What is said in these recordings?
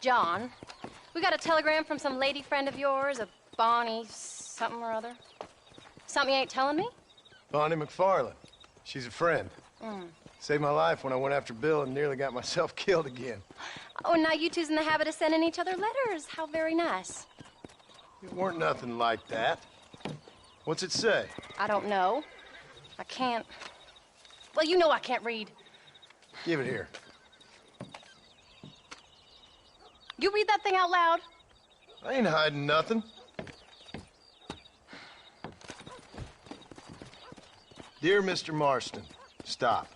John, we got a telegram from some lady friend of yours, a Bonnie something or other. Something you ain't telling me? Bonnie McFarland. She's a friend. Saved my life when I went after Bill and nearly got myself killed again. Oh, and now you two's in the habit of sending each other letters. How very nice. It weren't nothing like that. What's it say? I don't know. I can't... Well, you know I can't read. Give it here. You read that thing out loud? I ain't hiding nothing. Dear Mr. Marston, stop.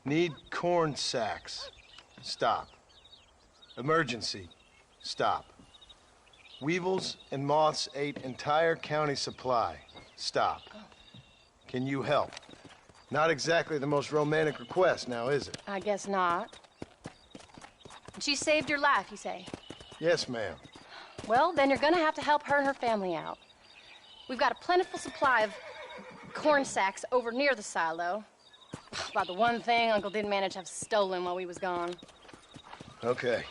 Need corn sacks. Stop. Emergency. Stop. Weevils and moths ate entire county supply. Stop. Can you help? Not exactly the most romantic request, now is it? I guess not. She saved your life, you say? Yes, ma'am. Well, then you're gonna have to help her and her family out. We've got a plentiful supply of corn sacks over near the silo. About the one thing Uncle didn't manage to have stolen while we was gone. Okay.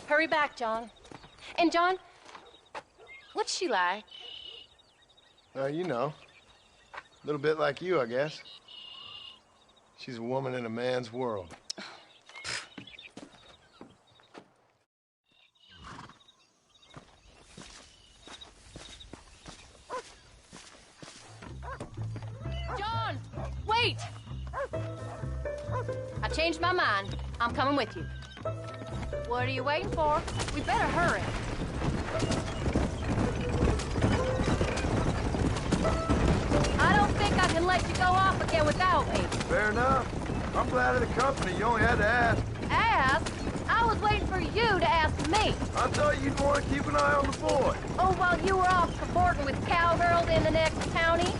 Hurry back, John. And John, what's she like? You know. A little bit like you, I guess. She's a woman in a man's world. John, wait! I changed my mind. I'm coming with you. What are you waiting for? We better hurry. I don't think I can let you go off again without me. Fair enough. I'm glad of the company. You only had to ask. Ask? I was waiting for you to ask me. I thought you'd want to keep an eye on the boy. Oh, while you were off cavorting with cowgirls in the next county?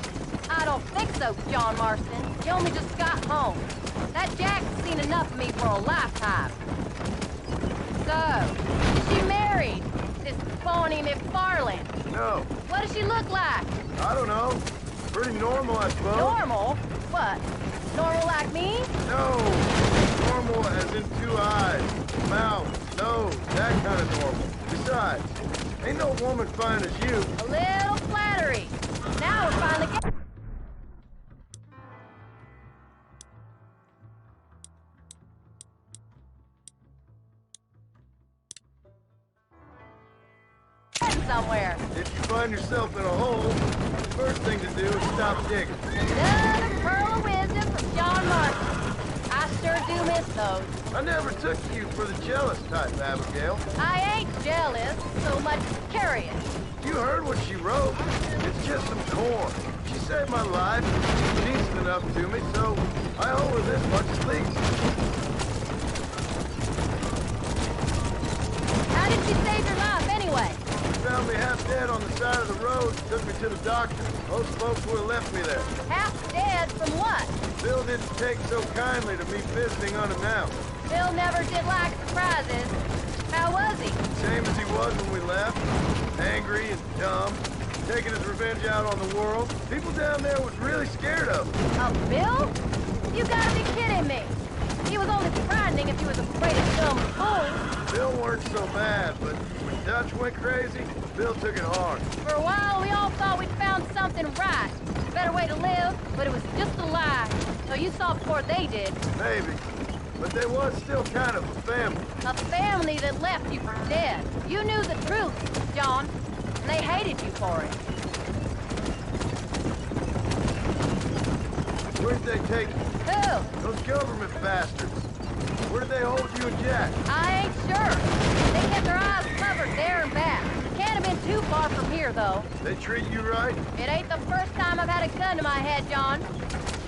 I don't think so, John Marston. You only just got home. That Jack's seen enough of me for a lifetime. So, she married this Bonnie McFarland. No. What does she look like? I don't know. Pretty normal, I suppose. Normal? What? Normal like me? No. Normal as in 2 eyes, mouth, nose, that kind of normal. Besides, ain't no woman fine as you. A little flattery. Now we're finally getting... somewhere. If you find yourself in a hole, the first thing to do is stop digging. Another pearl of wisdom from John Marston. I sure do miss those. I never took you for the jealous type, Abigail. I ain't jealous, so much as curious. You heard what she wrote. It's just some corn. She saved my life. She's decent enough to me, so I owe her this much at least. How did she save your life, anyway? She found me half dead on the side of the road, took me to the doctor. Most folks would have left me there. Half dead from what? Bill didn't take so kindly to me visiting unannounced. Bill never did like surprises. How was he? Same as he was when we left. Angry and dumb. Taking his revenge out on the world. People down there was really scared of him. Of Bill? You gotta be kidding me. He was only frightening if he was afraid of dumb fools. Bill weren't so bad, but when Dutch went crazy, Bill took it hard. For a while, we all thought we'd found something right. A better way to live, but it was just a lie. So you saw before they did. Maybe. But they was still kind of a family. A family that left you for dead. You knew the truth, John, and they hated you for it. Where'd they take you? Who? Those government bastards. Where did they hold you and Jack? I ain't sure. They kept their eyes covered there and back. Can't have been too far from here, though. They treat you right? It ain't the first time I've had a gun to my head, John.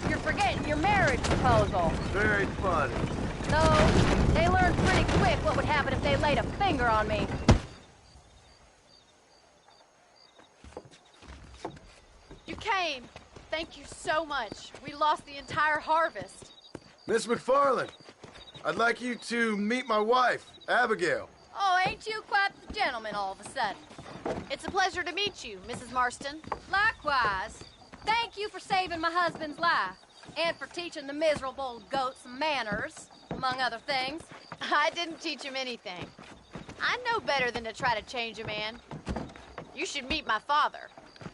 You're forgetting your marriage proposal. Very funny. No, they learned pretty quick what would happen if they laid a finger on me. You came. Thank you so much. We lost the entire harvest. Miss McFarland, I'd like you to meet my wife, Abigail. Oh, ain't you quite the gentleman all of a sudden? It's a pleasure to meet you, Mrs. Marston. Likewise. Thank you for saving my husband's life. And for teaching the miserable goat some manners, among other things. I didn't teach him anything. I know better than to try to change a man. You should meet my father.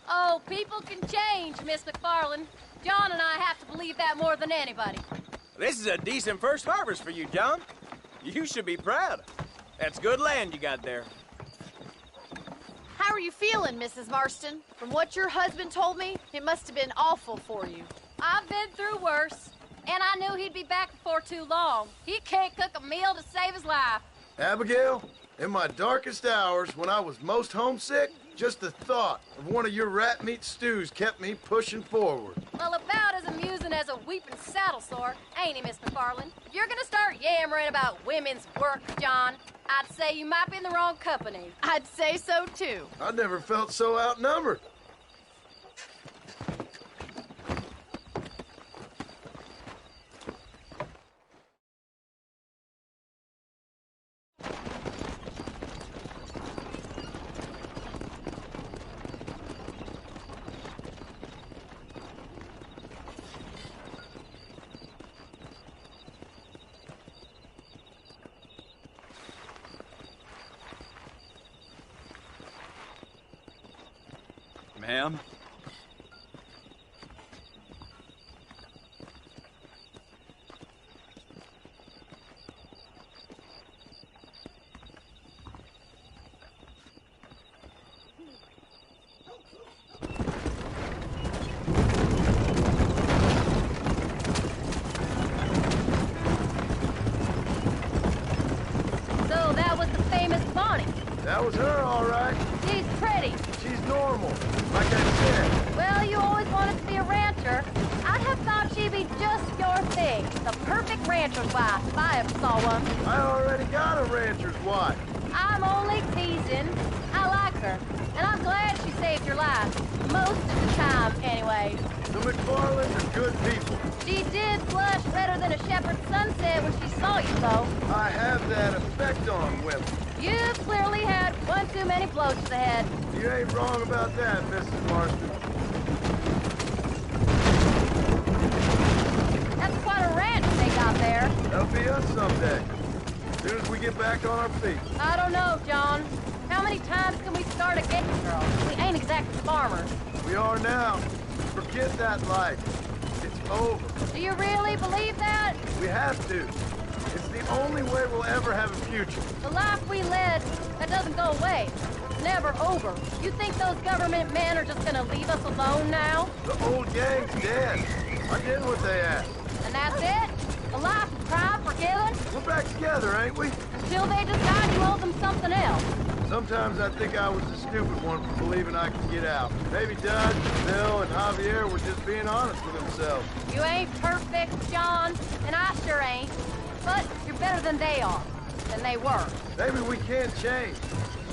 Oh, people can change, Miss McFarland. John and I have to believe that more than anybody. This is a decent first harvest for you, John. You should be proud. That's good land you got there. How are you feeling, Mrs. Marston? From what your husband told me, it must have been awful for you. I've been through worse, and I knew he'd be back before too long. He can't cook a meal to save his life. Abigail, in my darkest hours, when I was most homesick, just the thought of one of your rat meat stews kept me pushing forward. Well, about as amusing as a weeping saddle sore, ain't he, Miss McFarland? If you're gonna start yammering about women's work, John, I'd say you might be in the wrong company. I'd say so, too. I never felt so outnumbered. Ma'am? So that was the famous Bonnie. That was her, all right. She's pretty. She's normal, like I said. Well, you always wanted to be a rancher. I'd have thought she'd be just your thing. The perfect rancher's wife, if I ever saw one. I already got a rancher's wife. I'm only teasing. I like her, and I'm glad she saved your life. Most of the time, anyway. The McFarlands are good people. She did blush redder than a shepherd's sunset when she saw you, though. I have that effect on women. You've clearly had one too many blows to the head. You ain't wrong about that, Mrs. Marston. That's quite a ranch they got there. That'll be us someday. As soon as we get back on our feet. I don't know, John. How many times can we start again, girl? We ain't exactly farmers. We are now. Forget that life. It's over. Do you really believe that? We have to. It's the only way we'll ever have a future. The life we led, that doesn't go away. It's never over. You think those government men are just gonna leave us alone now? The old gang's dead. I did what they asked. And that's it? A life of crime forgiven? We're back together, ain't we? Until they decide you owe them something else. Sometimes I think I was the stupid one for believing I could get out. Maybe Dutch, Bill, and Javier were just being honest with themselves. You ain't perfect, John, and I sure ain't. But you're better than they are, than they were. Maybe we can't change.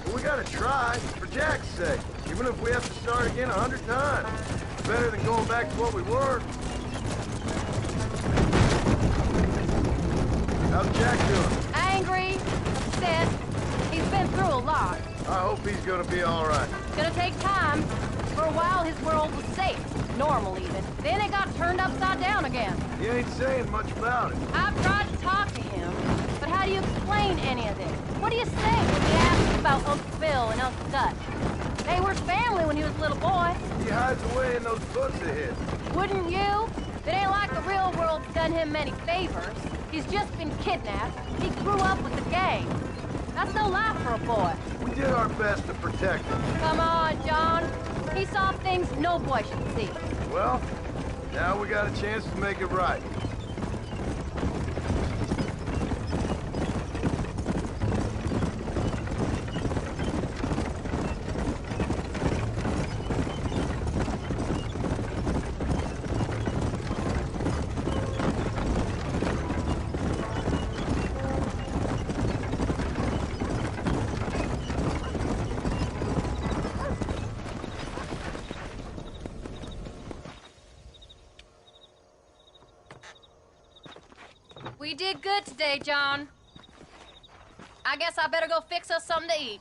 But we gotta try, for Jack's sake. Even if we have to start again 100 times. It's better than going back to what we were. How's Jack doing? Angry, upset. He's been through a lot. I hope he's gonna be all right. It's gonna take time. For a while, his world was safe. Normal, even. Then it got turned upside down again. He ain't saying much about it. I've tried to talk to him, but how do you explain any of this? What do you say when he asks about Uncle Bill and Uncle Dutch? They were family when he was a little boy. He hides away in those books of his. Wouldn't you? It ain't like the real world's done him many favors. He's just been kidnapped. He grew up with the gang. That's no life for a boy. We did our best to protect him. Come on, John. He saw things no boy should see. Well, now we got a chance to make it right. We did good today, John. I guess I better go fix us something to eat.